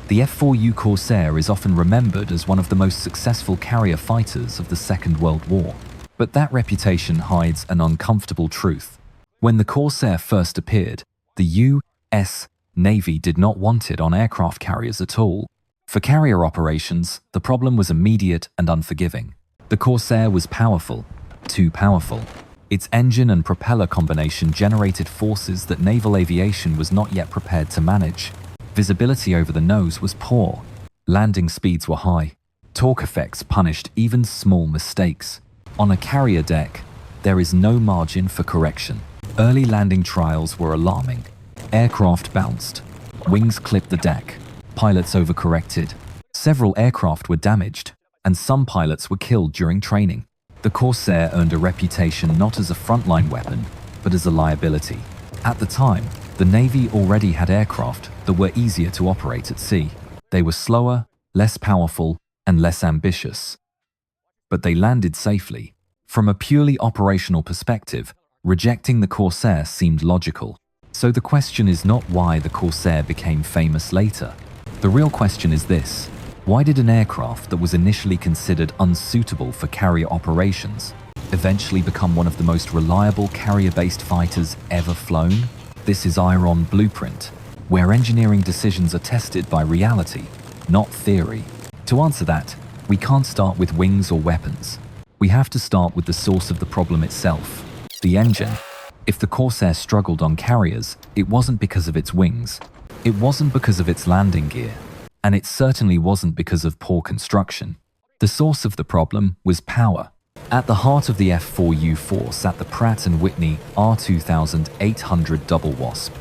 The F4U Corsair is often remembered as one of the most successful carrier fighters of the Second World War. But that reputation hides an uncomfortable truth. When the Corsair first appeared, the U.S. Navy did not want it on aircraft carriers at all. For carrier operations, the problem was immediate and unforgiving. The Corsair was powerful, too powerful. Its engine and propeller combination generated forces that naval aviation was not yet prepared to manage. Visibility over the nose was poor. Landing speeds were high. Torque effects punished even small mistakes. On a carrier deck, there is no margin for correction. Early landing trials were alarming. Aircraft bounced. Wings clipped the deck. Pilots overcorrected. Several aircraft were damaged, and some pilots were killed during training. The Corsair earned a reputation not as a frontline weapon, but as a liability. At the time, the Navy already had aircraft that were easier to operate at sea. They were slower, less powerful, and less ambitious. But they landed safely. From a purely operational perspective, rejecting the Corsair seemed logical. So the question is not why the Corsair became famous later. The real question is this: why did an aircraft that was initially considered unsuitable for carrier operations eventually become one of the most reliable carrier-based fighters ever flown? This is IRON Blueprint, where engineering decisions are tested by reality, not theory. To answer that, we can't start with wings or weapons. We have to start with the source of the problem itself, the engine. If the Corsair struggled on carriers, it wasn't because of its wings. It wasn't because of its landing gear. And it certainly wasn't because of poor construction. The source of the problem was power. At the heart of the F4U force sat the Pratt Whitney R-2800 double wasp,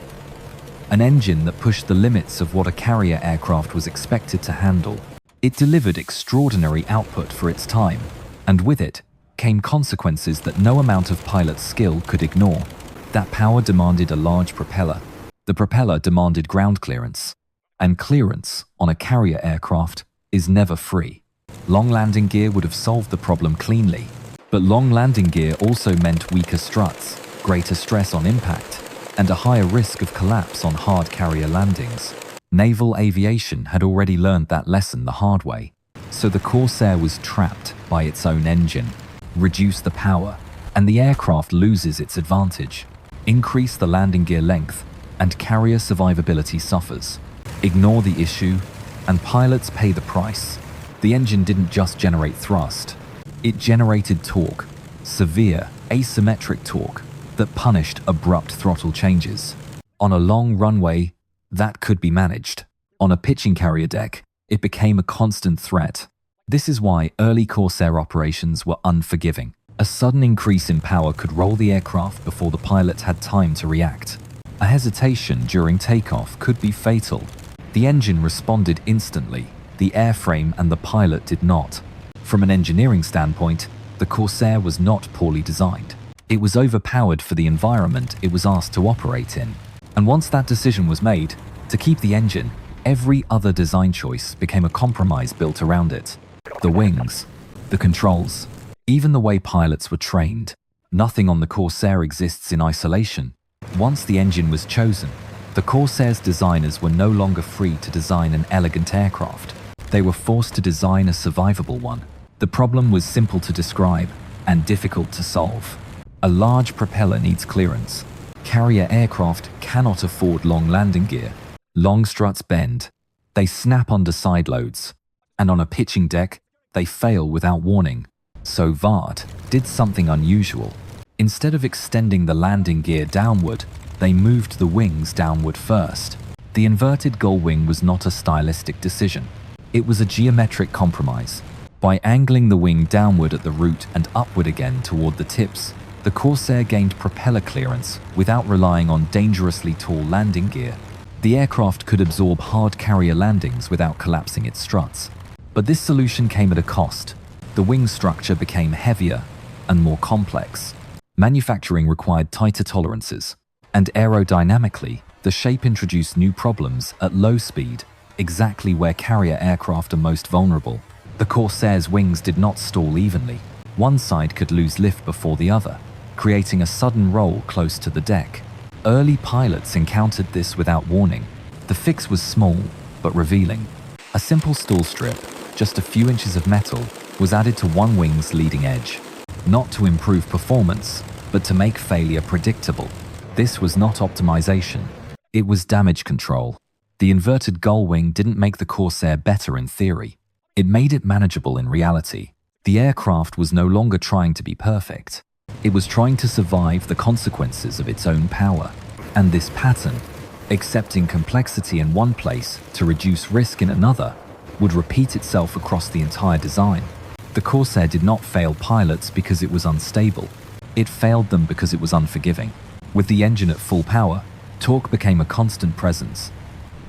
an engine that pushed the limits of what a carrier aircraft was expected to handle. It delivered extraordinary output for its time, and with it came consequences that no amount of pilot skill could ignore. That power demanded a large propeller. The propeller demanded ground clearance. And clearance on a carrier aircraft is never free. Long landing gear would have solved the problem cleanly, but long landing gear also meant weaker struts, greater stress on impact, and a higher risk of collapse on hard carrier landings. Naval aviation had already learned that lesson the hard way, so the Corsair was trapped by its own engine. Reduce the power, and the aircraft loses its advantage. Increase the landing gear length, and carrier survivability suffers. Ignore the issue, and pilots pay the price. The engine didn't just generate thrust. It generated torque, severe, asymmetric torque, that punished abrupt throttle changes. On a long runway, that could be managed. On a pitching carrier deck, it became a constant threat. This is why early Corsair operations were unforgiving. A sudden increase in power could roll the aircraft before the pilot had time to react. A hesitation during takeoff could be fatal. The engine responded instantly, the airframe and the pilot did not. From an engineering standpoint, the Corsair was not poorly designed. It was overpowered for the environment it was asked to operate in. And once that decision was made, to keep the engine, every other design choice became a compromise built around it. The wings, the controls, even the way pilots were trained. Nothing on the Corsair exists in isolation. Once the engine was chosen, the Corsair's designers were no longer free to design an elegant aircraft. They were forced to design a survivable one. The problem was simple to describe and difficult to solve. A large propeller needs clearance. Carrier aircraft cannot afford long landing gear. Long struts bend. They snap under side loads. And on a pitching deck, they fail without warning. So VARD did something unusual. Instead of extending the landing gear downward, they moved the wings downward first. The inverted gull wing was not a stylistic decision. It was a geometric compromise. By angling the wing downward at the root and upward again toward the tips, the Corsair gained propeller clearance without relying on dangerously tall landing gear. The aircraft could absorb hard carrier landings without collapsing its struts. But this solution came at a cost. The wing structure became heavier and more complex. Manufacturing required tighter tolerances, and aerodynamically, the shape introduced new problems at low speed, exactly where carrier aircraft are most vulnerable. The Corsair's wings did not stall evenly. One side could lose lift before the other, creating a sudden roll close to the deck. Early pilots encountered this without warning. The fix was small, but revealing. A simple stall strip, just a few inches of metal, was added to one wing's leading edge. Not to improve performance, but to make failure predictable. This was not optimization. It was damage control. The inverted gull wing didn't make the Corsair better in theory. It made it manageable in reality. The aircraft was no longer trying to be perfect. It was trying to survive the consequences of its own power. And this pattern, accepting complexity in one place to reduce risk in another, would repeat itself across the entire design. The Corsair did not fail pilots because it was unstable. It failed them because it was unforgiving. With the engine at full power, torque became a constant presence.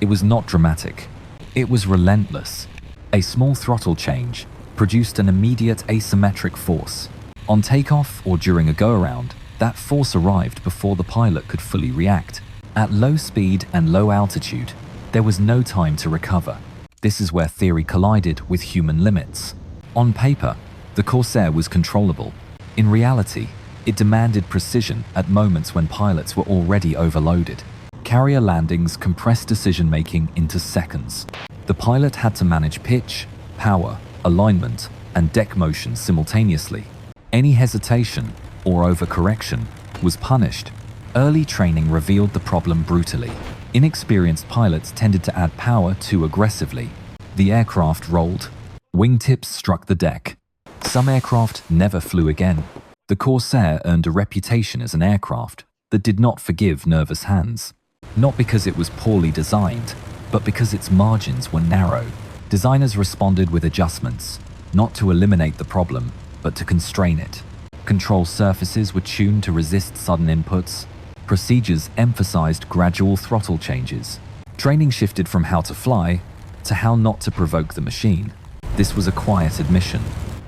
It was not dramatic. It was relentless. A small throttle change produced an immediate asymmetric force. On takeoff or during a go-around, that force arrived before the pilot could fully react. At low speed and low altitude, there was no time to recover. This is where theory collided with human limits. On paper, the Corsair was controllable. In reality, it demanded precision at moments when pilots were already overloaded. Carrier landings compressed decision-making into seconds. The pilot had to manage pitch, power, alignment, and deck motion simultaneously. Any hesitation or overcorrection was punished. Early training revealed the problem brutally. Inexperienced pilots tended to add power too aggressively. The aircraft rolled. Wingtips struck the deck. Some aircraft never flew again. The Corsair earned a reputation as an aircraft that did not forgive nervous hands. Not because it was poorly designed, but because its margins were narrow. Designers responded with adjustments, not to eliminate the problem, but to constrain it. Control surfaces were tuned to resist sudden inputs. Procedures emphasized gradual throttle changes. Training shifted from how to fly to how not to provoke the machine. This was a quiet admission.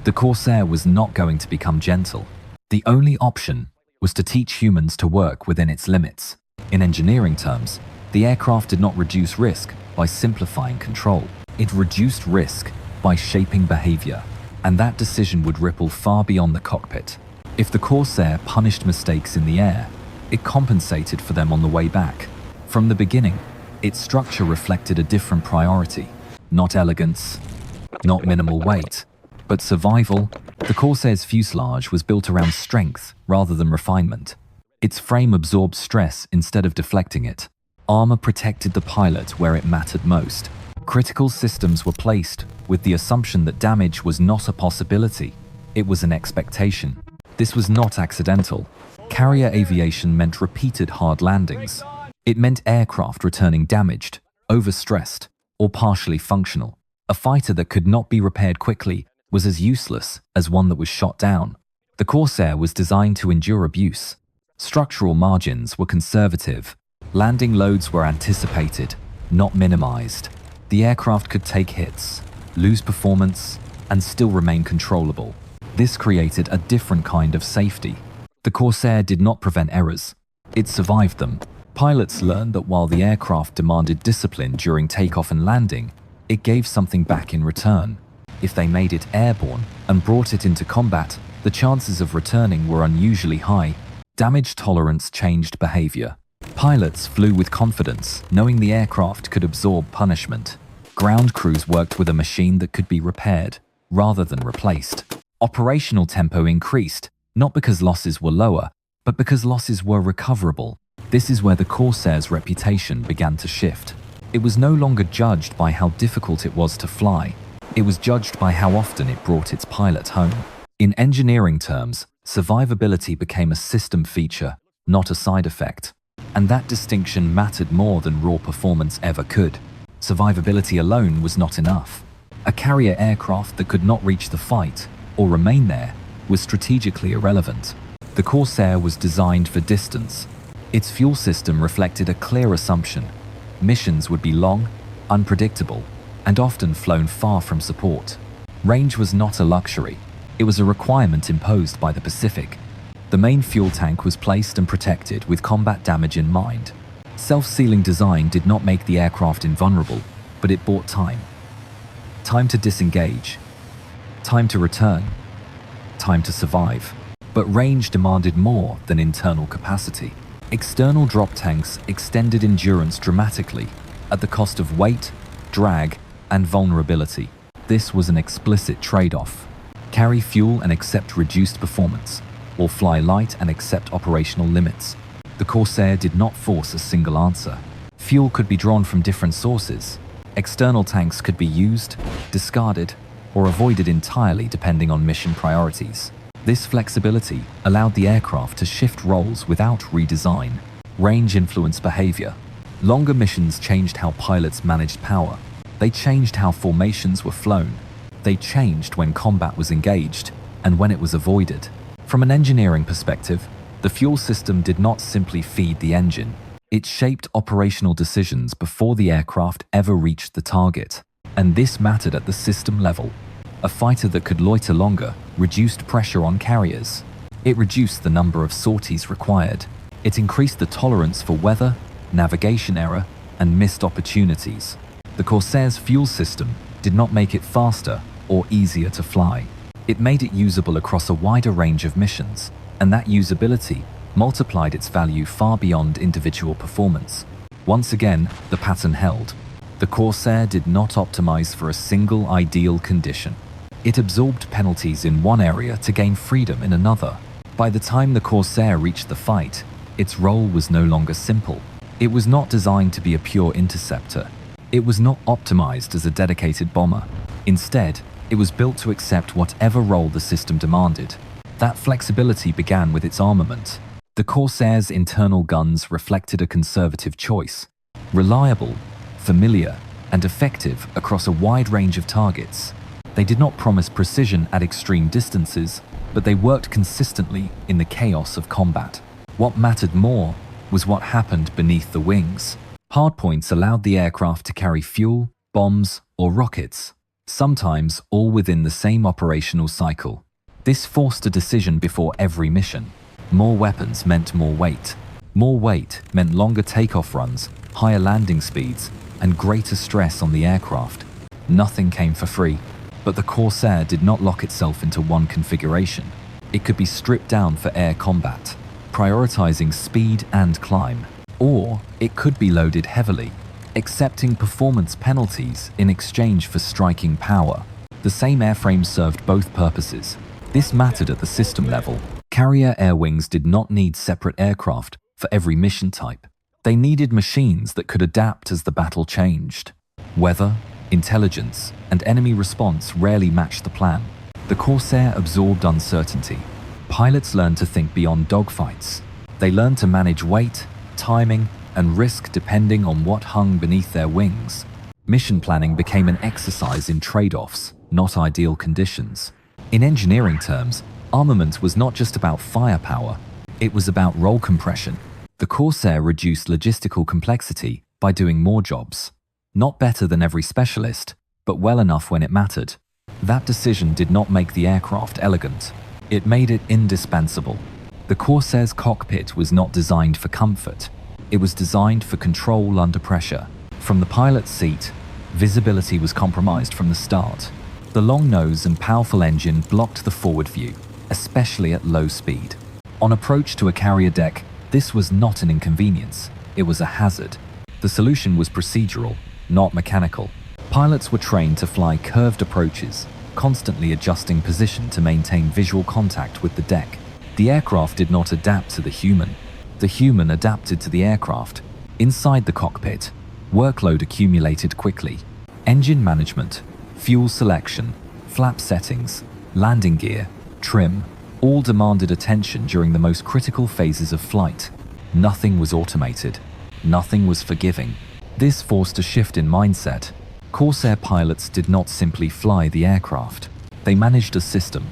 The Corsair was not going to become gentle. The only option was to teach humans to work within its limits. In engineering terms, the aircraft did not reduce risk by simplifying control. It reduced risk by shaping behavior, and that decision would ripple far beyond the cockpit. If the Corsair punished mistakes in the air, it compensated for them on the way back. From the beginning, its structure reflected a different priority. Not elegance, not minimal weight, but survival. The Corsair's fuselage was built around strength rather than refinement. Its frame absorbed stress instead of deflecting it. Armor protected the pilot where it mattered most. Critical systems were placed with the assumption that damage was not a possibility. It was an expectation. This was not accidental. Carrier aviation meant repeated hard landings. It meant aircraft returning damaged, overstressed, or partially functional. A fighter that could not be repaired quickly was as useless as one that was shot down. The Corsair was designed to endure abuse. Structural margins were conservative. Landing loads were anticipated, not minimized. The aircraft could take hits, lose performance, and still remain controllable. This created a different kind of safety. The Corsair did not prevent errors. It survived them. Pilots learned that while the aircraft demanded discipline during takeoff and landing, it gave something back in return. If they made it airborne and brought it into combat, the chances of returning were unusually high. Damage tolerance changed behavior. Pilots flew with confidence, knowing the aircraft could absorb punishment. Ground crews worked with a machine that could be repaired, rather than replaced. Operational tempo increased, not because losses were lower, but because losses were recoverable. This is where the Corsair's reputation began to shift. It was no longer judged by how difficult it was to fly. It was judged by how often it brought its pilot home. In engineering terms, survivability became a system feature, not a side effect. And that distinction mattered more than raw performance ever could. Survivability alone was not enough. A carrier aircraft that could not reach the fight, or remain there, was strategically irrelevant. The Corsair was designed for distance. Its fuel system reflected a clear assumption. Missions would be long, unpredictable, and often flown far from support. Range was not a luxury. It was a requirement imposed by the Pacific. The main fuel tank was placed and protected with combat damage in mind. Self-sealing design did not make the aircraft invulnerable, but it bought time. Time to disengage. Time to return. Time to survive. But range demanded more than internal capacity. External drop tanks extended endurance dramatically at the cost of weight, drag, and vulnerability. This was an explicit trade-off. Carry fuel and accept reduced performance, or fly light and accept operational limits. The Corsair did not force a single answer. Fuel could be drawn from different sources. External tanks could be used, discarded, or avoided entirely depending on mission priorities. This flexibility allowed the aircraft to shift roles without redesign. Range influenced behavior. Longer missions changed how pilots managed power. They changed how formations were flown. They changed when combat was engaged and when it was avoided. From an engineering perspective, the fuel system did not simply feed the engine. It shaped operational decisions before the aircraft ever reached the target. And this mattered at the system level. A fighter that could loiter longer reduced pressure on carriers. It reduced the number of sorties required. It increased the tolerance for weather, navigation error, and missed opportunities. The Corsair's fuel system did not make it faster or easier to fly. It made it usable across a wider range of missions, and that usability multiplied its value far beyond individual performance. Once again, the pattern held. The Corsair did not optimize for a single ideal condition. It absorbed penalties in one area to gain freedom in another. By the time the Corsair reached the fight, its role was no longer simple. It was not designed to be a pure interceptor. It was not optimized as a dedicated bomber. Instead, it was built to accept whatever role the system demanded. That flexibility began with its armament. The Corsair's internal guns reflected a conservative choice. Reliable, familiar, and effective across a wide range of targets. They did not promise precision at extreme distances, but they worked consistently in the chaos of combat. What mattered more was what happened beneath the wings. Hardpoints allowed the aircraft to carry fuel, bombs, or rockets, sometimes all within the same operational cycle. This forced a decision before every mission. More weapons meant more weight. More weight meant longer takeoff runs, higher landing speeds, and greater stress on the aircraft. Nothing came for free. But the Corsair did not lock itself into one configuration. It could be stripped down for air combat, prioritizing speed and climb. Or it could be loaded heavily, accepting performance penalties in exchange for striking power. The same airframe served both purposes. This mattered at the system level. Carrier air wings did not need separate aircraft for every mission type. They needed machines that could adapt as the battle changed. Weather, intelligence, and enemy response rarely matched the plan. The Corsair absorbed uncertainty. Pilots learned to think beyond dogfights. They learned to manage weight, timing, and risk depending on what hung beneath their wings. Mission planning became an exercise in trade-offs, not ideal conditions. In engineering terms, armament was not just about firepower, it was about role compression. The Corsair reduced logistical complexity by doing more jobs. Not better than every specialist, but well enough when it mattered. That decision did not make the aircraft elegant. It made it indispensable. The Corsair's cockpit was not designed for comfort. It was designed for control under pressure. From the pilot's seat, visibility was compromised from the start. The long nose and powerful engine blocked the forward view, especially at low speed. On approach to a carrier deck, this was not an inconvenience. It was a hazard. The solution was procedural, not mechanical. Pilots were trained to fly curved approaches, constantly adjusting position to maintain visual contact with the deck. The aircraft did not adapt to the human. The human adapted to the aircraft. Inside the cockpit, workload accumulated quickly. Engine management, fuel selection, flap settings, landing gear, trim, all demanded attention during the most critical phases of flight. Nothing was automated. Nothing was forgiving. This forced a shift in mindset. Corsair pilots did not simply fly the aircraft. They managed a system.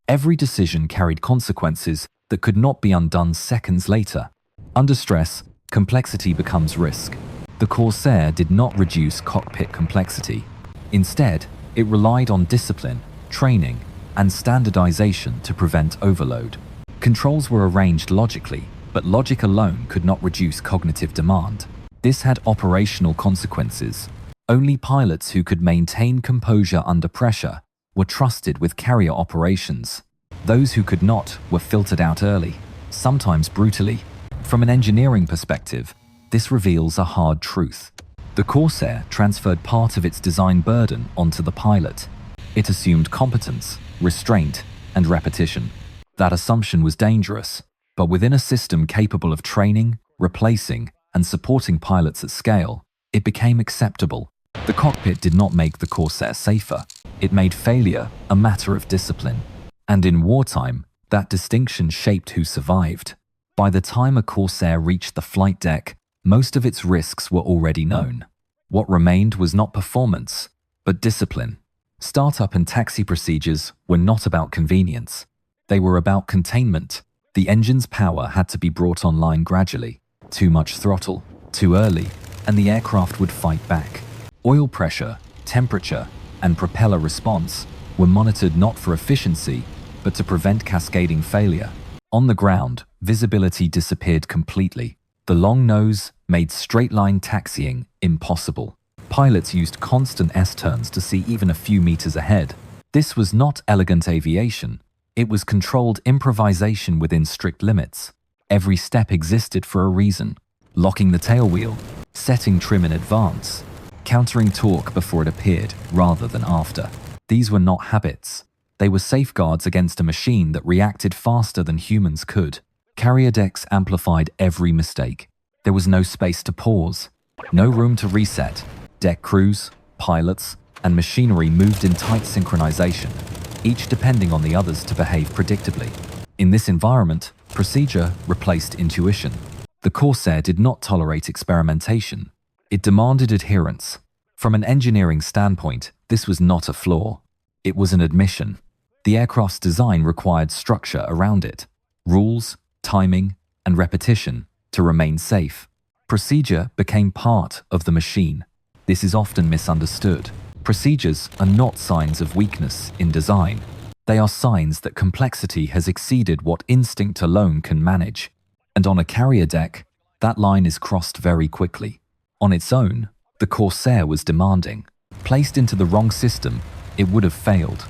Every decision carried consequences that could not be undone seconds later. Under stress, complexity becomes risk. The Corsair did not reduce cockpit complexity. Instead, it relied on discipline, training, and standardization to prevent overload. Controls were arranged logically, but logic alone could not reduce cognitive demand. This had operational consequences. Only pilots who could maintain composure under pressure were trusted with carrier operations. Those who could not were filtered out early, sometimes brutally. From an engineering perspective, this reveals a hard truth. The Corsair transferred part of its design burden onto the pilot. It assumed competence, restraint, and repetition. That assumption was dangerous, but within a system capable of training, replacing, and supporting pilots at scale, it became acceptable. The cockpit did not make the Corsair safer. It made failure a matter of discipline. And in wartime, that distinction shaped who survived. By the time a Corsair reached the flight deck, most of its risks were already known. What remained was not performance, but discipline. Startup and taxi procedures were not about convenience. They were about containment. The engine's power had to be brought online gradually. Too much throttle, too early, and the aircraft would fight back. Oil pressure, temperature, and propeller response were monitored not for efficiency, but to prevent cascading failure. On the ground, visibility disappeared completely. The long nose made straight-line taxiing impossible. Pilots used constant S-turns to see even a few meters ahead. This was not elegant aviation. It was controlled improvisation within strict limits. Every step existed for a reason. Locking the tailwheel, setting trim in advance, countering torque before it appeared rather than after. These were not habits. They were safeguards against a machine that reacted faster than humans could. Carrier decks amplified every mistake. There was no space to pause, no room to reset. Deck crews, pilots, and machinery moved in tight synchronization, each depending on the others to behave predictably. In this environment, procedure replaced intuition. The Corsair did not tolerate experimentation. It demanded adherence. From an engineering standpoint, this was not a flaw. It was an admission. The aircraft's design required structure around it, rules, timing, and repetition to remain safe. Procedure became part of the machine. This is often misunderstood. Procedures are not signs of weakness in design. They are signs that complexity has exceeded what instinct alone can manage. And on a carrier deck, that line is crossed very quickly. On its own, the Corsair was demanding. Placed into the wrong system, it would have failed.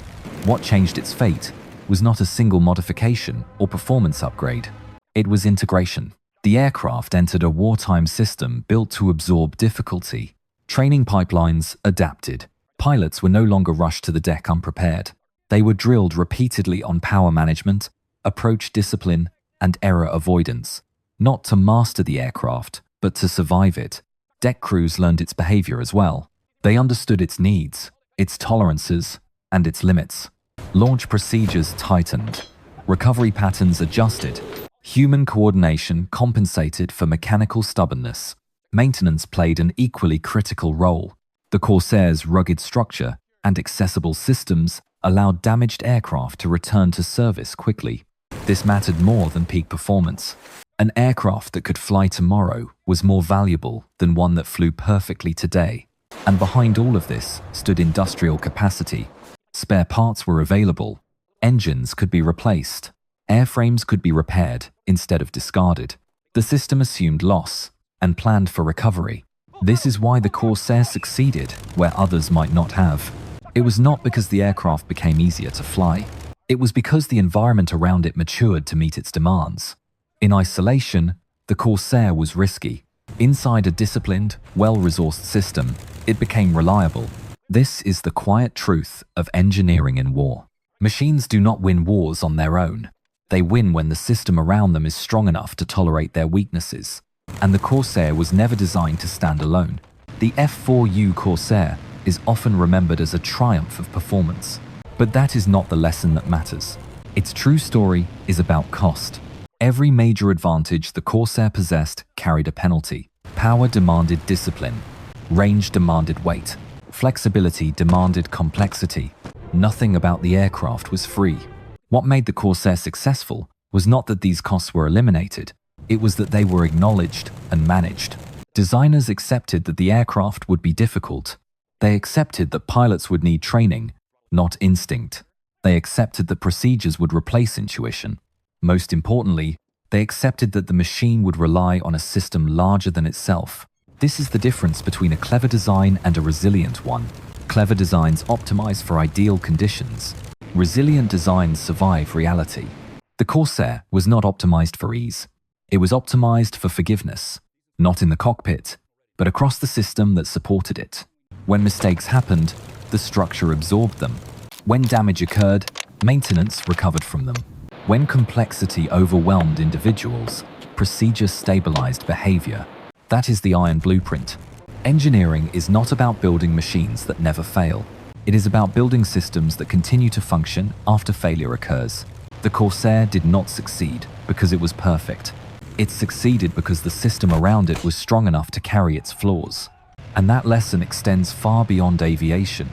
What changed its fate was not a single modification or performance upgrade. It was integration. The aircraft entered a wartime system built to absorb difficulty. Training pipelines adapted. Pilots were no longer rushed to the deck unprepared. They were drilled repeatedly on power management, approach discipline, and error avoidance, not to master the aircraft, but to survive it. Deck crews learned its behavior as well. They understood its needs, its tolerances, and its limits. Launch procedures tightened. Recovery patterns adjusted. Human coordination compensated for mechanical stubbornness. Maintenance played an equally critical role. The Corsair's rugged structure and accessible systems allowed damaged aircraft to return to service quickly. This mattered more than peak performance. An aircraft that could fly tomorrow was more valuable than one that flew perfectly today. And behind all of this stood industrial capacity. Spare parts were available. Engines could be replaced. Airframes could be repaired instead of discarded. The system assumed loss and planned for recovery. This is why the Corsair succeeded where others might not have. It was not because the aircraft became easier to fly. It was because the environment around it matured to meet its demands. In isolation, the Corsair was risky. Inside a disciplined, well-resourced system, it became reliable. This is the quiet truth of engineering in war. Machines do not win wars on their own. They win when the system around them is strong enough to tolerate their weaknesses. And the Corsair was never designed to stand alone. The F4U Corsair is often remembered as a triumph of performance. But that is not the lesson that matters. Its true story is about cost. Every major advantage the Corsair possessed carried a penalty. Power demanded discipline. Range demanded weight. Flexibility demanded complexity. Nothing about the aircraft was free. What made the Corsair successful was not that these costs were eliminated. It was that they were acknowledged and managed. Designers accepted that the aircraft would be difficult. They accepted that pilots would need training, not instinct. They accepted that procedures would replace intuition. Most importantly, they accepted that the machine would rely on a system larger than itself. This is the difference between a clever design and a resilient one. Clever designs optimize for ideal conditions. Resilient designs survive reality. The Corsair was not optimized for ease. It was optimized for forgiveness, not in the cockpit, but across the system that supported it. When mistakes happened, the structure absorbed them. When damage occurred, maintenance recovered from them. When complexity overwhelmed individuals, procedure stabilized behavior. That is the iron blueprint. Engineering is not about building machines that never fail. It is about building systems that continue to function after failure occurs. The Corsair did not succeed because it was perfect. It succeeded because the system around it was strong enough to carry its flaws. And that lesson extends far beyond aviation.